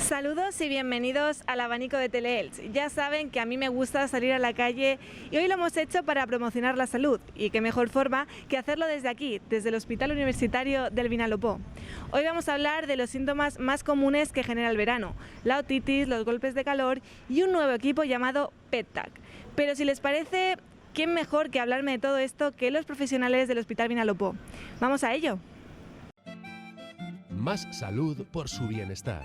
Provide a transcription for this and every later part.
Saludos y bienvenidos al abanico de Teleelch. Ya saben que a mí me gusta salir a la calle y hoy lo hemos hecho para promocionar la salud, y qué mejor forma que hacerlo desde aquí, desde el Hospital Universitario del Vinalopó. Hoy vamos a hablar de los síntomas más comunes que genera el verano, la otitis, los golpes de calor y un nuevo equipo llamado PET-TAC. Pero si les parece, ¿quién mejor que hablarme de todo esto que los profesionales del Hospital Vinalopó? ¡Vamos a ello! Más salud por su bienestar.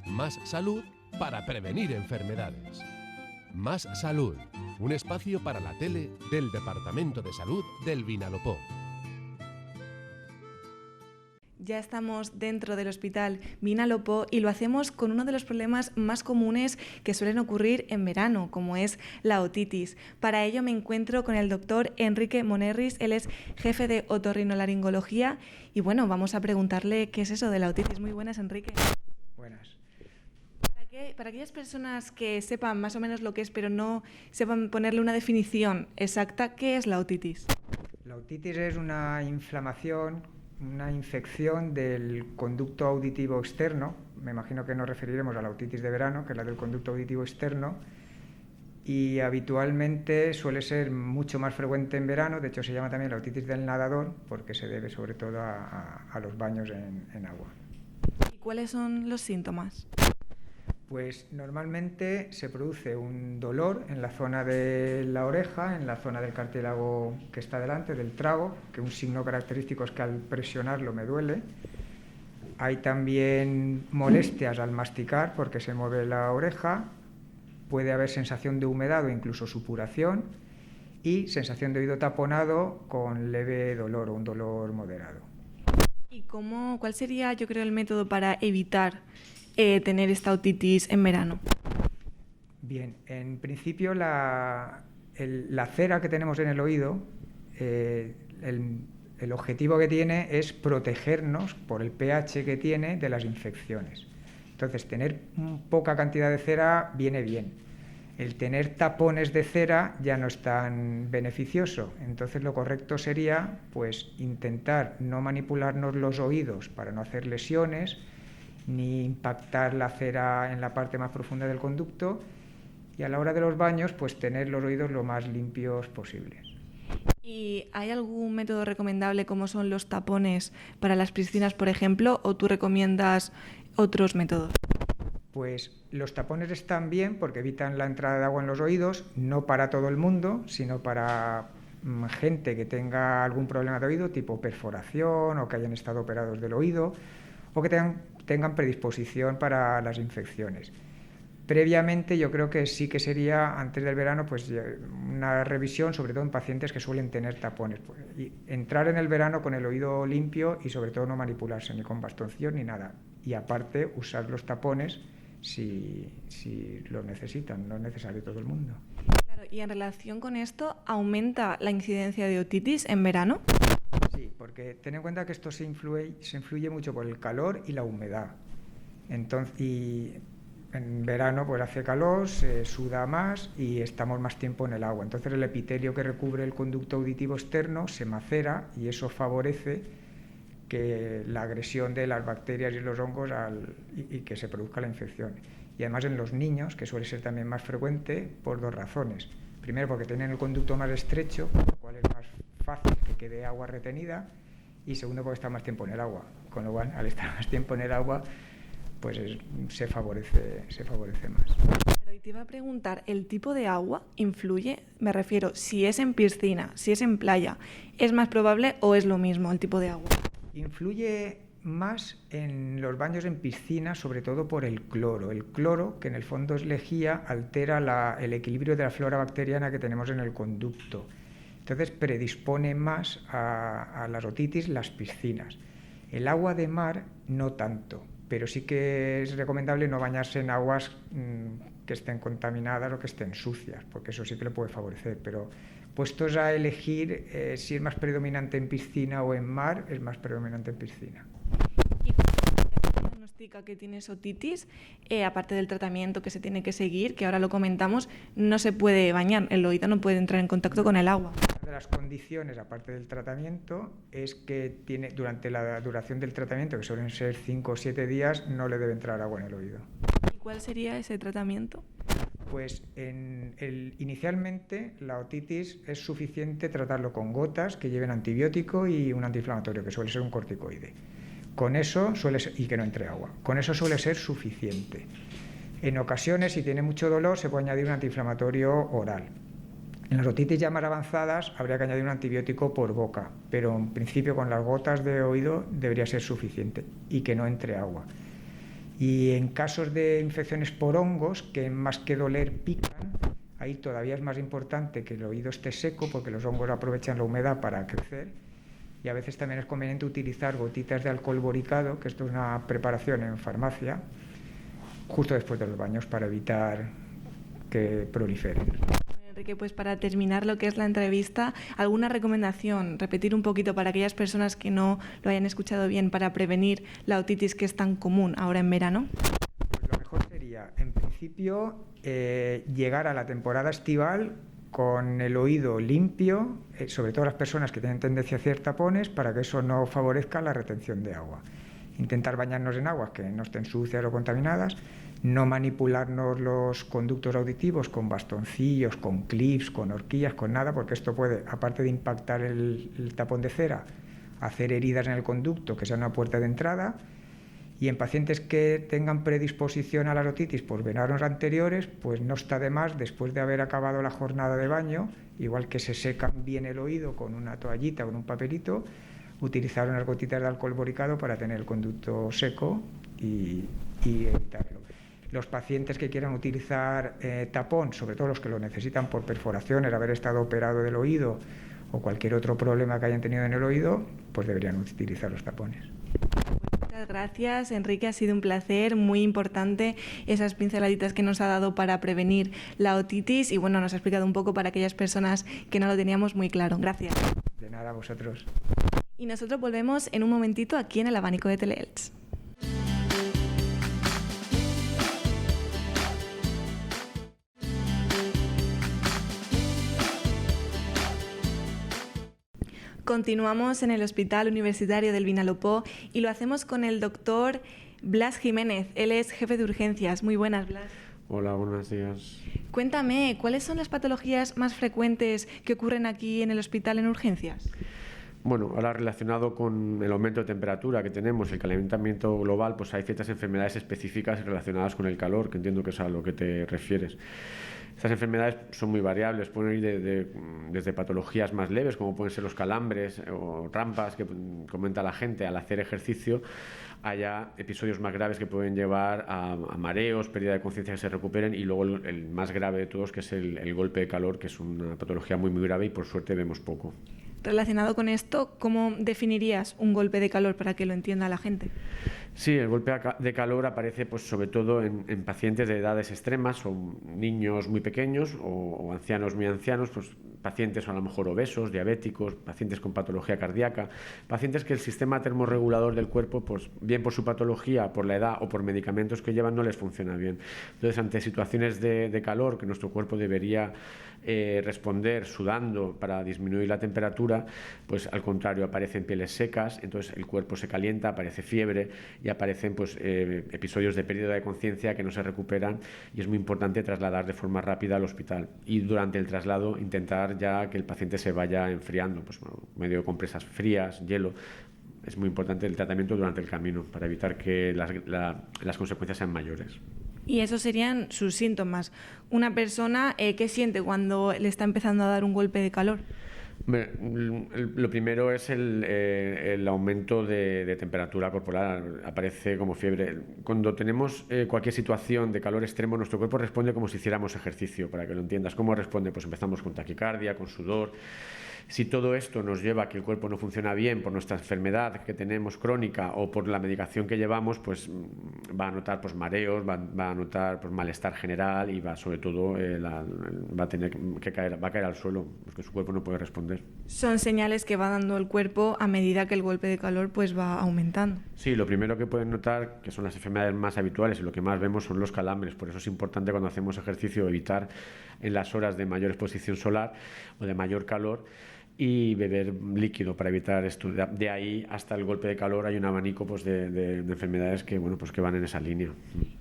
Más salud para prevenir enfermedades. Más salud, un espacio para la tele del Departamento de Salud del Vinalopó. Ya estamos dentro del Hospital Vinalopó y lo hacemos con uno de los problemas más comunes que suelen ocurrir en verano, como es la otitis. Para ello me encuentro con el doctor Enrique Monerris, él es jefe de otorrinolaringología y bueno, vamos a preguntarle qué es eso de la otitis. Muy buenas, Enrique. Buenas. Para aquellas personas que sepan más o menos lo que es, pero no sepan ponerle una definición exacta, ¿qué es la otitis? La otitis es una inflamación, una infección del conducto auditivo externo. Me imagino que nos referiremos a la otitis de verano, que es la del conducto auditivo externo, y habitualmente suele ser mucho más frecuente en verano. De hecho, se llama también la otitis del nadador, porque se debe sobre todo a los baños en agua. ¿Y cuáles son los síntomas? Pues normalmente se produce un dolor en la zona de la oreja, en la zona del cartílago que está delante, del trago, que un signo característico es que al presionarlo me duele. Hay también molestias al masticar porque se mueve la oreja, puede haber sensación de humedad o incluso supuración y sensación de oído taponado con leve dolor o un dolor moderado. ¿Y cuál sería, yo creo, el método para evitar tener esta otitis en verano? Bien, en principio la cera que tenemos en el oído, el objetivo que tiene es protegernos por el pH que tiene de las infecciones. Entonces, tener poca cantidad de cera viene bien. El tener tapones de cera ya no es tan beneficioso. Entonces, lo correcto sería pues intentar no manipularnos los oídos para no hacer lesiones, ni impactar la cera en la parte más profunda del conducto, y a la hora de los baños pues tener los oídos lo más limpios posibles. ¿Y hay algún método recomendable como son los tapones para las piscinas, por ejemplo, o tú recomiendas otros métodos? Pues los tapones están bien porque evitan la entrada de agua en los oídos, no para todo el mundo, sino para gente que tenga algún problema de oído, tipo perforación o que hayan estado operados del oído, o que tengan predisposición para las infecciones. Previamente yo creo que sí que sería, antes del verano, pues una revisión, sobre todo en pacientes que suelen tener tapones. Y entrar en el verano con el oído limpio y sobre todo no manipularse ni con bastoncillos ni nada. Y aparte usar los tapones si lo necesitan, no es necesario todo el mundo. Claro, y en relación con esto, ¿aumenta la incidencia de otitis en verano? Sí, porque ten en cuenta que esto se influye mucho por el calor y la humedad. Entonces, y en verano pues hace calor, se suda más y estamos más tiempo en el agua. Entonces el epitelio que recubre el conducto auditivo externo se macera y eso favorece que la agresión de las bacterias y los hongos y que se produzca la infección. Y además en los niños, que suele ser también más frecuente, por dos razones. Primero, porque tienen el conducto más estrecho, lo cual es más fácil que quede agua retenida, y segundo, porque está más tiempo en el agua, con lo cual al estar más tiempo en el agua pues se favorece más. Claro, y te iba a preguntar, ¿el tipo de agua influye? Me refiero, si es en piscina, si es en playa, ¿es más probable o es lo mismo el tipo de agua? Influye más en los baños en piscina, sobre todo por el cloro. El cloro, que en el fondo es lejía, altera el equilibrio de la flora bacteriana que tenemos en el conducto. Entonces predispone más a las otitis las piscinas. El agua de mar no tanto, pero sí que es recomendable no bañarse en aguas que estén contaminadas o que estén sucias, porque eso sí que le puede favorecer. Pero puestos a elegir si es más predominante en piscina o en mar, es más predominante en piscina. ¿Y cuando se diagnostica que tienes otitis, aparte del tratamiento que se tiene que seguir, que ahora lo comentamos, no se puede bañar, el oído no puede entrar en contacto con el agua? Una de las condiciones, aparte del tratamiento, es que durante la duración del tratamiento, que suelen ser 5 o 7 días, no le debe entrar agua en el oído. ¿Y cuál sería ese tratamiento? Pues inicialmente la otitis es suficiente tratarlo con gotas que lleven antibiótico y un antiinflamatorio, que suele ser un corticoide. Con eso y que no entre agua. Con eso suele ser suficiente. En ocasiones, si tiene mucho dolor, se puede añadir un antiinflamatorio oral. En las otitis ya más avanzadas habría que añadir un antibiótico por boca, pero en principio con las gotas de oído debería ser suficiente y que no entre agua. Y en casos de infecciones por hongos, que más que doler pican, ahí todavía es más importante que el oído esté seco porque los hongos aprovechan la humedad para crecer. Y a veces también es conveniente utilizar gotitas de alcohol boricado, que esto es una preparación en farmacia, justo después de los baños para evitar que proliferen. Enrique, pues para terminar lo que es la entrevista, ¿alguna recomendación? Repetir un poquito para aquellas personas que no lo hayan escuchado bien para prevenir la otitis que es tan común ahora en verano. Pues lo mejor sería, en principio, llegar a la temporada estival con el oído limpio, sobre todo las personas que tienen tendencia a hacer tapones, para que eso no favorezca la retención de agua. Intentar bañarnos en aguas que no estén sucias o contaminadas, no manipularnos los conductos auditivos con bastoncillos, con clips, con horquillas, con nada, porque esto puede, aparte de impactar el tapón de cera, hacer heridas en el conducto, que sea una puerta de entrada. Y en pacientes que tengan predisposición a la otitis por veranos anteriores, pues no está de más, después de haber acabado la jornada de baño, igual que se secan bien el oído con una toallita o con un papelito, utilizar unas gotitas de alcohol boricado para tener el conducto seco y evitarlo. Los pacientes que quieran utilizar tapón, sobre todo los que lo necesitan por perforaciones, haber estado operado del oído o cualquier otro problema que hayan tenido en el oído, pues deberían utilizar los tapones. Muchas gracias, Enrique, ha sido un placer, muy importante esas pinceladitas que nos ha dado para prevenir la otitis y bueno, nos ha explicado un poco para aquellas personas que no lo teníamos muy claro. Gracias. De nada, a vosotros. Y nosotros volvemos en un momentito aquí en el abanico de Teleelch. Continuamos en el Hospital Universitario del Vinalopó y lo hacemos con el doctor Blas Jiménez. Él es jefe de urgencias. Muy buenas, Blas. Hola, buenos días. Cuéntame, ¿cuáles son las patologías más frecuentes que ocurren aquí en el hospital en urgencias? Bueno, ahora relacionado con el aumento de temperatura que tenemos, el calentamiento global, pues hay ciertas enfermedades específicas relacionadas con el calor, que entiendo que es a lo que te refieres. Estas enfermedades son muy variables, pueden ir desde patologías más leves, como pueden ser los calambres o rampas que comenta la gente al hacer ejercicio, haya episodios más graves que pueden llevar a mareos, pérdida de conciencia que se recuperen y luego el más grave de todos, que es el golpe de calor, que es una patología muy, muy grave y por suerte vemos poco. Relacionado con esto, ¿cómo definirías un golpe de calor para que lo entienda la gente? Sí, el golpe de calor aparece pues, sobre todo en pacientes de edades extremas, o niños muy pequeños o ancianos muy ancianos, pues, pacientes a lo mejor obesos, diabéticos, pacientes con patología cardíaca, pacientes que el sistema termorregulador del cuerpo, pues, bien por su patología, por la edad o por medicamentos que llevan, no les funciona bien. Entonces, ante situaciones de calor que nuestro cuerpo debería responder sudando para disminuir la temperatura, pues al contrario aparecen pieles secas, entonces el cuerpo se calienta, aparece fiebre y aparecen pues, episodios de pérdida de conciencia que no se recuperan y es muy importante trasladar de forma rápida al hospital y durante el traslado intentar ya que el paciente se vaya enfriando, pues bueno, medio de compresas frías, hielo. Es muy importante el tratamiento durante el camino para evitar que las consecuencias sean mayores. Y esos serían sus síntomas. Una persona, ¿qué siente cuando le está empezando a dar un golpe de calor? Lo primero es el aumento de temperatura corporal, aparece como fiebre. Cuando tenemos cualquier situación de calor extremo, nuestro cuerpo responde como si hiciéramos ejercicio, para que lo entiendas. ¿Cómo responde? Pues empezamos con taquicardia, con sudor. Si todo esto nos lleva a que el cuerpo no funciona bien por nuestra enfermedad que tenemos crónica o por la medicación que llevamos, pues va a notar pues, mareos, va a notar pues, malestar general y sobre todo va a tener que caer, va a caer al suelo porque su cuerpo no puede responder. Son señales que va dando el cuerpo a medida que el golpe de calor pues va aumentando. Sí, lo primero que pueden notar, que son las enfermedades más habituales y lo que más vemos son los calambres. Por eso es importante cuando hacemos ejercicio evitar en las horas de mayor exposición solar o de mayor calor y beber líquido para evitar esto. De ahí hasta el golpe de calor hay un abanico pues, de enfermedades que, bueno, pues, que van en esa línea.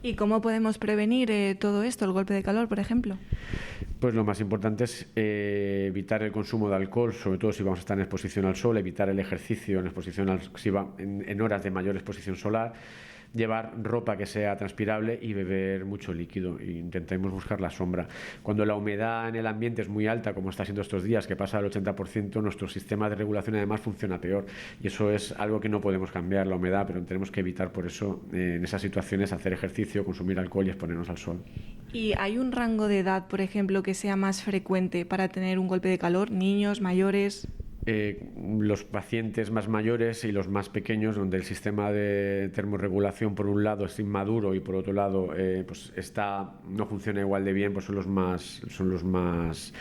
¿Y cómo podemos prevenir todo esto, el golpe de calor, por ejemplo? Pues lo más importante es evitar el consumo de alcohol, sobre todo si vamos a estar en exposición al sol, evitar el ejercicio en exposición si va en horas de mayor exposición solar, llevar ropa que sea transpirable y beber mucho líquido. E intentemos buscar la sombra. Cuando la humedad en el ambiente es muy alta, como está siendo estos días, que pasa al 80%, nuestro sistema de regulación además funciona peor. Y eso es algo que no podemos cambiar, la humedad, pero tenemos que evitar por eso en esas situaciones hacer ejercicio, consumir alcohol y exponernos al sol. ¿Y hay un rango de edad, por ejemplo, que sea más frecuente para tener un golpe de calor? ¿Niños, mayores? Los pacientes más mayores y los más pequeños, donde el sistema de termorregulación por un lado es inmaduro y por otro lado pues no funciona igual de bien, pues son los más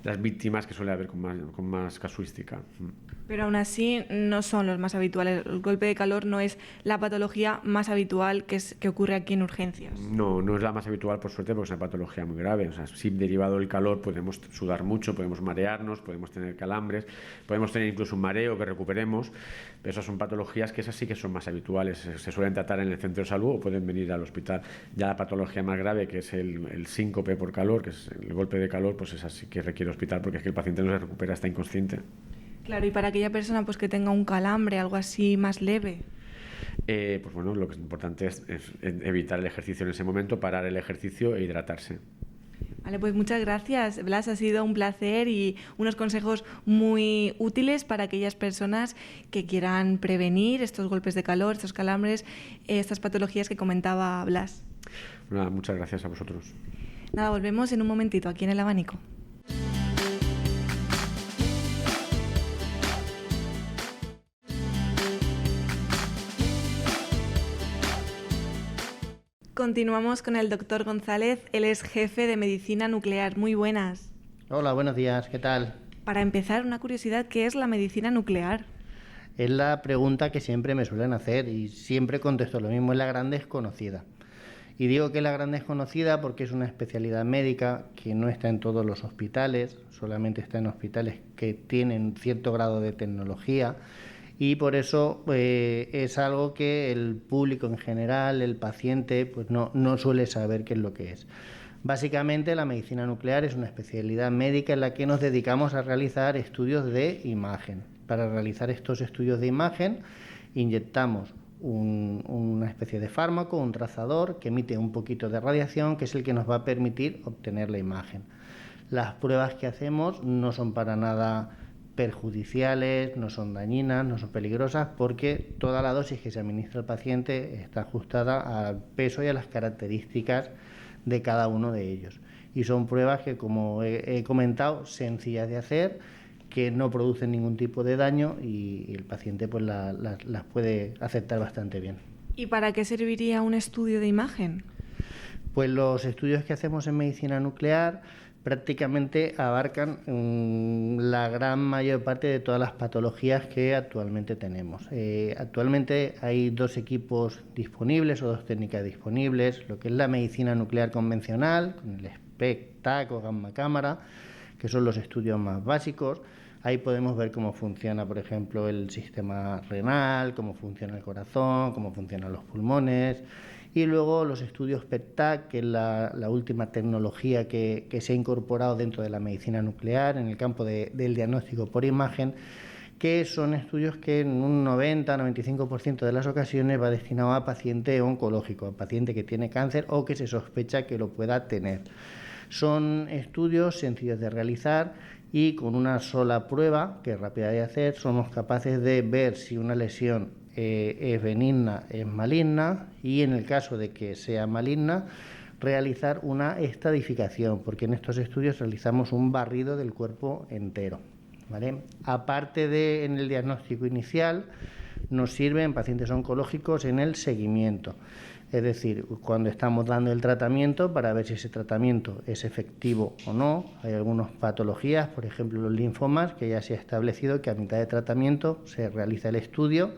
las víctimas que suele haber con más casuística. Pero aún así no son los más habituales. El golpe de calor no es la patología más habitual que ocurre aquí en urgencias. No es la más habitual, por suerte, porque es una patología muy grave. O sea, si derivado del calor podemos sudar mucho, podemos marearnos, podemos tener calambres, podemos tener incluso un mareo que recuperemos. Pero esas son patologías que esas sí que son más habituales. Se suelen tratar en el centro de salud o pueden venir al hospital. Ya la patología más grave, que es el síncope por calor, que es el golpe de calor, pues esa sí que requiere hospital porque es que el paciente no se recupera, está inconsciente. Claro, y para aquella persona pues que tenga un calambre, algo así más leve. Pues bueno, lo que es importante es evitar el ejercicio en ese momento, parar el ejercicio e hidratarse. Vale, pues muchas gracias, Blas, ha sido un placer y unos consejos muy útiles para aquellas personas que quieran prevenir estos golpes de calor, estos calambres, estas patologías que comentaba Blas. Nada, muchas gracias a vosotros. Nada, volvemos en un momentito aquí en El Abanico. Continuamos con el doctor González, él es jefe de medicina nuclear. Muy buenas. Hola, buenos días, ¿qué tal? Para empezar, una curiosidad, ¿qué es la medicina nuclear? Es la pregunta que siempre me suelen hacer y siempre contesto lo mismo, es la gran desconocida. Y digo que es la gran desconocida porque es una especialidad médica que no está en todos los hospitales, solamente está en hospitales que tienen cierto grado de tecnología. Y por eso es algo que el público en general, el paciente, pues no suele saber qué es lo que es. Básicamente la medicina nuclear es una especialidad médica en la que nos dedicamos a realizar estudios de imagen. Para realizar estos estudios de imagen inyectamos una especie de fármaco, un trazador que emite un poquito de radiación que es el que nos va a permitir obtener la imagen. Las pruebas que hacemos no son para nada perjudiciales, no son dañinas, no son peligrosas porque toda la dosis que se administra al paciente está ajustada al peso y a las características de cada uno de ellos. Y son pruebas que, como he comentado, sencillas de hacer, que no producen ningún tipo de daño y el paciente pues las puede aceptar bastante bien. ¿Y para qué serviría un estudio de imagen? Pues los estudios que hacemos en medicina nuclear prácticamente abarcan la gran mayor parte de todas las patologías que actualmente tenemos. Actualmente hay 2 equipos disponibles o 2 técnicas disponibles, lo que es la medicina nuclear convencional, con el SPECT, TAC o gamma cámara, que son los estudios más básicos. Ahí podemos ver cómo funciona, por ejemplo, el sistema renal, cómo funciona el corazón, cómo funcionan los pulmones. Y luego los estudios PET-TAC, que es la última tecnología que se ha incorporado dentro de la medicina nuclear en el campo del diagnóstico por imagen, que son estudios que en un 90-95% de las ocasiones va destinado a paciente oncológico, a paciente que tiene cáncer o que se sospecha que lo pueda tener. Son estudios sencillos de realizar y con una sola prueba, que es rápida de hacer, somos capaces de ver si una lesión es benigna, es maligna y en el caso de que sea maligna realizar una estadificación, porque en estos estudios realizamos un barrido del cuerpo entero, ¿vale? Aparte de en el diagnóstico inicial, nos sirve en pacientes oncológicos en el seguimiento, es decir, cuando estamos dando el tratamiento para ver si ese tratamiento es efectivo o no. Hay algunas patologías, por ejemplo los linfomas, que ya se ha establecido que a mitad de tratamiento se realiza el estudio,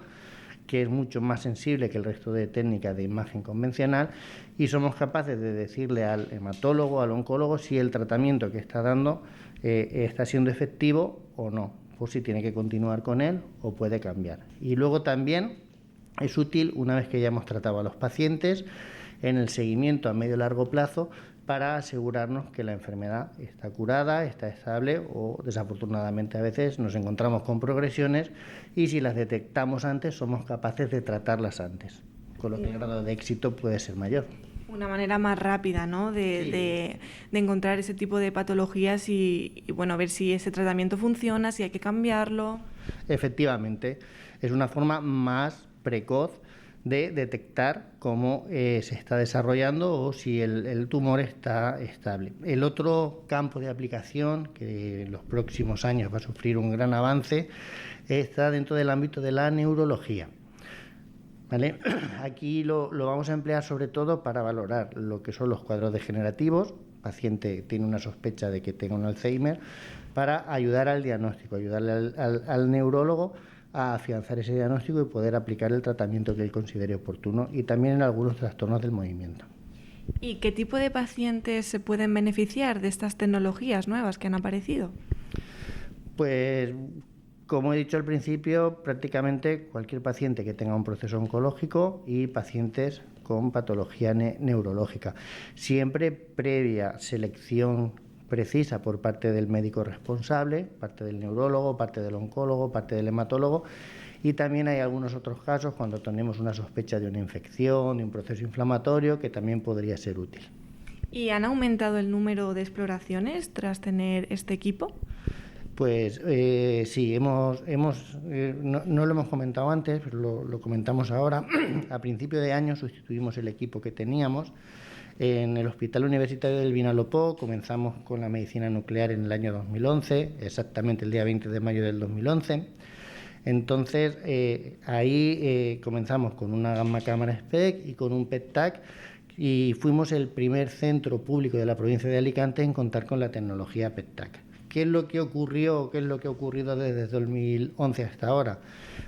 que es mucho más sensible que el resto de técnicas de imagen convencional, y somos capaces de decirle al hematólogo, al oncólogo, si el tratamiento que está dando está siendo efectivo o no. por si tiene que continuar con él o puede cambiar. Y luego también es útil, una vez que ya hemos tratado a los pacientes, en el seguimiento a medio y largo plazo, para asegurarnos que la enfermedad está curada, está estable o desafortunadamente a veces nos encontramos con progresiones y si las detectamos antes somos capaces de tratarlas antes, con lo que el grado de éxito puede ser mayor. Una manera más rápida, ¿no? de encontrar ese tipo de patologías y bueno, ver si ese tratamiento funciona, si hay que cambiarlo. Efectivamente, es una forma más precoz de detectar cómo se está desarrollando o si el tumor está estable. El otro campo de aplicación, que en los próximos años va a sufrir un gran avance, está dentro del ámbito de la neurología. ¿Vale? Aquí lo vamos a emplear sobre todo para valorar lo que son los cuadros degenerativos. El paciente tiene una sospecha de que tenga un Alzheimer, para ayudar al diagnóstico, ayudarle al neurólogo a afianzar ese diagnóstico y poder aplicar el tratamiento que él considere oportuno, y también en algunos trastornos del movimiento. ¿Y qué tipo de pacientes se pueden beneficiar de estas tecnologías nuevas que han aparecido? Pues, como he dicho al principio, prácticamente cualquier paciente que tenga un proceso oncológico y pacientes con patología neurológica, siempre previa selección precisa por parte del médico responsable, parte del neurólogo, parte del oncólogo, parte del hematólogo, y también hay algunos otros casos cuando tenemos una sospecha de una infección, de un proceso inflamatorio, que también podría ser útil. ¿Y han aumentado el número de exploraciones tras tener este equipo? Pues sí, no lo hemos comentado antes, pero lo comentamos ahora. A principio de año sustituimos el equipo que teníamos. En el Hospital Universitario del Vinalopó comenzamos con la medicina nuclear en el año 2011, exactamente el día 20 de mayo del 2011. Entonces, ahí comenzamos con una gamma cámara SPECT y con un PET-TAC, y fuimos el primer centro público de la provincia de Alicante en contar con la tecnología PET-TAC. ¿Qué es lo que ocurrió? ¿Qué es lo que ha ocurrido desde 2011 hasta ahora?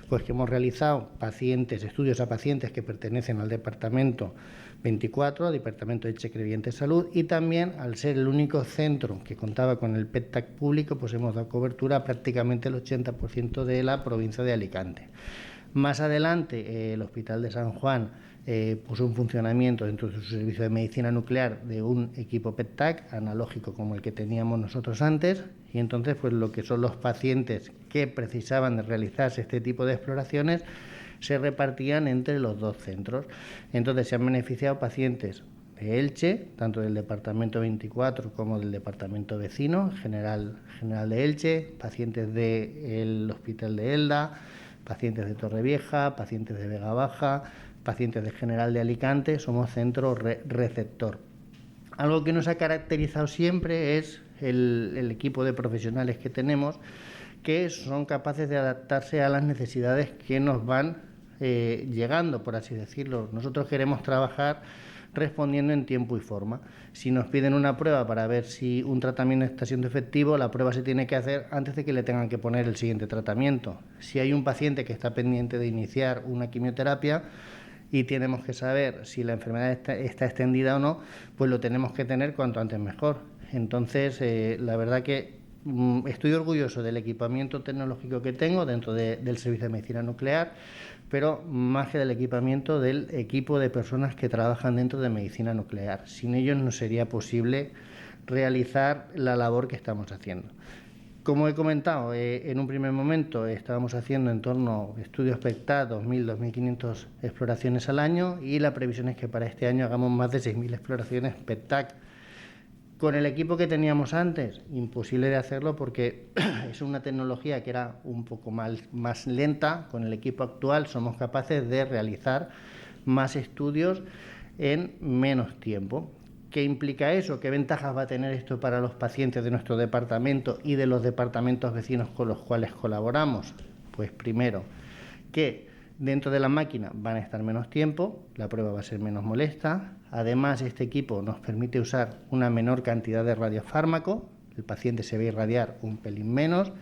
Pues que hemos realizado estudios a pacientes que pertenecen al departamento 24, al departamento de Elche Crevillente Salud, y también, al ser el único centro que contaba con el PET-TAC público, pues hemos dado cobertura a prácticamente el 80% de la provincia de Alicante. Más adelante, el Hospital de San Juan puso en funcionamiento dentro de su servicio de medicina nuclear de un equipo PET-TAC analógico como el que teníamos nosotros antes, y entonces pues lo que son los pacientes que precisaban de realizarse este tipo de exploraciones se repartían entre los dos centros. Entonces se han beneficiado pacientes de Elche, tanto del departamento 24 como del departamento vecino, general de Elche, pacientes del Hospital de Elda, pacientes de Torrevieja, pacientes de Vega Baja, pacientes de General de Alicante. Somos centro receptor. Algo que nos ha caracterizado siempre es el equipo de profesionales que tenemos, que son capaces de adaptarse a las necesidades que nos van llegando, por así decirlo. Nosotros queremos trabajar respondiendo en tiempo y forma. Si nos piden una prueba para ver si un tratamiento está siendo efectivo, la prueba se tiene que hacer antes de que le tengan que poner el siguiente tratamiento. Si hay un paciente que está pendiente de iniciar una quimioterapia y tenemos que saber si la enfermedad está extendida o no, pues lo tenemos que tener cuanto antes mejor. Entonces, la verdad que estoy orgulloso del equipamiento tecnológico que tengo dentro del servicio de medicina nuclear, pero más que del equipamiento, del equipo de personas que trabajan dentro de medicina nuclear. Sin ellos no sería posible realizar la labor que estamos haciendo. Como he comentado, en un primer momento estábamos haciendo en torno a estudios PET-TAC 2.000-2.500 exploraciones al año, y la previsión es que para este año hagamos más de 6.000 exploraciones PET-TAC. Con el equipo que teníamos antes, imposible de hacerlo porque es una tecnología que era un poco más lenta. Con el equipo actual somos capaces de realizar más estudios en menos tiempo. ¿Qué implica eso? ¿Qué ventajas va a tener esto para los pacientes de nuestro departamento y de los departamentos vecinos con los cuales colaboramos? Pues primero, que dentro de la máquina van a estar menos tiempo, la prueba va a ser menos molesta. Además, este equipo nos permite usar una menor cantidad de radiofármaco, el paciente se va a irradiar un pelín menos,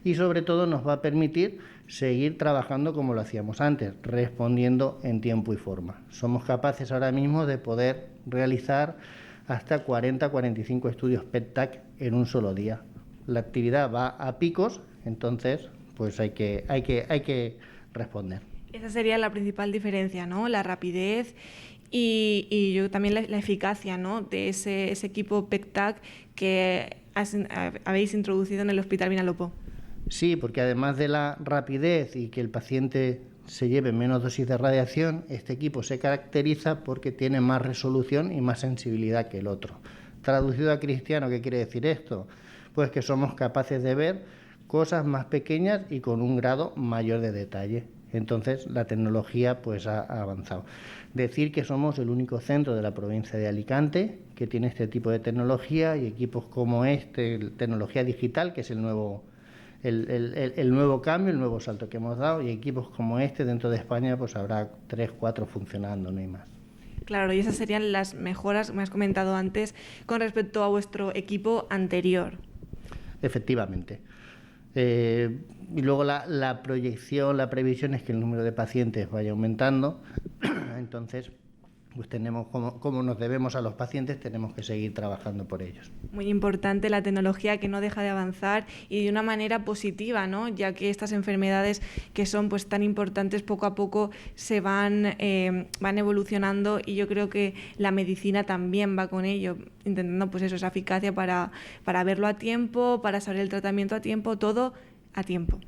y sobre todo nos va a permitir seguir trabajando como lo hacíamos antes, respondiendo en tiempo y forma. Somos capaces ahora mismo de poder realizar hasta 40-45 estudios PET-TAC en un solo día. La actividad va a picos, Entonces, pues hay que responder. Esa sería la principal diferencia, ¿no? La rapidez y yo también la eficacia, ¿no? De ese equipo PECTAC que habéis introducido en el Hospital Vinalopó. Sí, porque además de la rapidez y que el paciente se lleve menos dosis de radiación, este equipo se caracteriza porque tiene más resolución y más sensibilidad que el otro. Traducido a cristiano, ¿qué quiere decir esto? Pues que somos capaces de ver cosas más pequeñas y con un grado mayor de detalle. Entonces la tecnología pues ha avanzado. Decir que somos el único centro de la provincia de Alicante que tiene este tipo de tecnología y equipos como tecnología digital, que es el nuevo cambio, el nuevo salto que hemos dado, y equipos como dentro de España pues habrá 3, 4 funcionando, no hay más. Claro, y esas serían las mejoras que me has comentado antes con respecto a vuestro equipo anterior. Efectivamente. Y luego la proyección, la previsión es que el número de pacientes vaya aumentando. Entonces, pues tenemos, como nos debemos a los pacientes, tenemos que seguir trabajando por ellos. Muy importante la tecnología, que no deja de avanzar y de una manera positiva, ¿no? Ya que estas enfermedades que son pues tan importantes poco a poco se van evolucionando, y yo creo que la medicina también va con ello, intentando pues esa eficacia para verlo a tiempo, para saber el tratamiento a tiempo, todo a tiempo.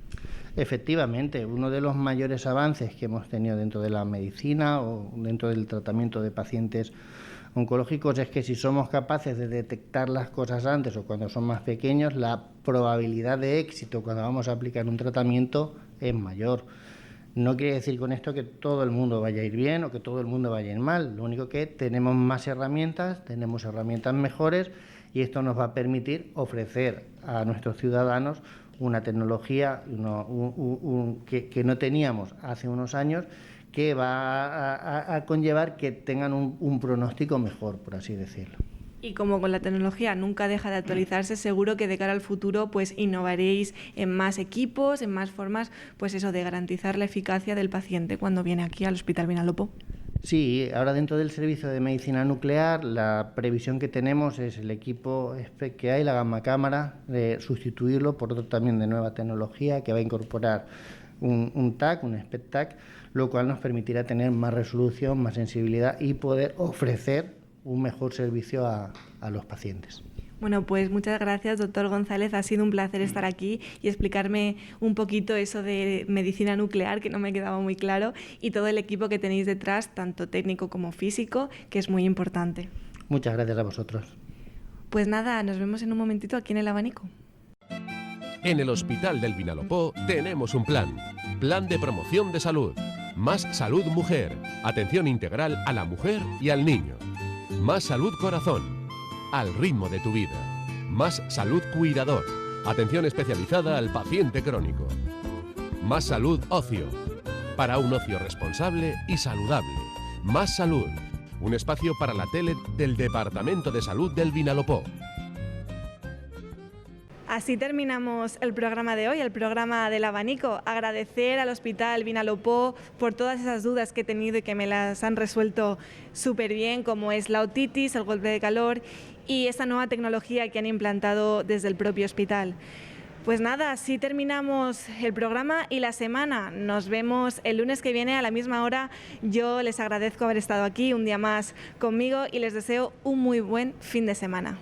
Efectivamente, uno de los mayores avances que hemos tenido dentro de la medicina o dentro del tratamiento de pacientes oncológicos es que si somos capaces de detectar las cosas antes o cuando son más pequeños, la probabilidad de éxito cuando vamos a aplicar un tratamiento es mayor. No quiere decir con esto que todo el mundo vaya a ir bien o que todo el mundo vaya a ir mal. Lo único que tenemos más herramientas, tenemos herramientas mejores, y esto nos va a permitir ofrecer a nuestros ciudadanos una tecnología que no teníamos hace unos años, que va a conllevar que tengan un pronóstico mejor, por así decirlo. Y como con la tecnología nunca deja de actualizarse, seguro que de cara al futuro pues innovaréis en más equipos, en más formas, pues eso, de garantizar la eficacia del paciente cuando viene aquí al Hospital Vinalopó. Sí, ahora dentro del servicio de medicina nuclear la previsión que tenemos es el equipo que hay, la gamma cámara, de sustituirlo por otro también de nueva tecnología que va a incorporar un TAC, un SPECT-TAC, lo cual nos permitirá tener más resolución, más sensibilidad y poder ofrecer un mejor servicio a los pacientes. Bueno, pues muchas gracias, doctor González. Ha sido un placer estar aquí y explicarme un poquito eso de medicina nuclear, que no me quedaba muy claro, y todo el equipo que tenéis detrás, tanto técnico como físico, que es muy importante. Muchas gracias a vosotros. Pues nada, nos vemos en un momentito aquí en el abanico. En el Hospital del Vinalopó tenemos un plan de promoción de salud. Más salud mujer, atención integral a la mujer y al niño. Más salud corazón, al ritmo de tu vida. Más salud cuidador, atención especializada al paciente crónico. Más salud ocio, para un ocio responsable y saludable. Más salud, un espacio para la tele del Departamento de Salud del Vinalopó. Así terminamos el programa de hoy, el programa del abanico. Agradecer al Hospital Vinalopó por todas esas dudas que he tenido y que me las han resuelto súper bien, como es la otitis, el golpe de calor y esa nueva tecnología que han implantado desde el propio hospital. Pues nada, así terminamos el programa y la semana. Nos vemos el lunes que viene a la misma hora. Yo les agradezco haber estado aquí un día más conmigo y les deseo un muy buen fin de semana.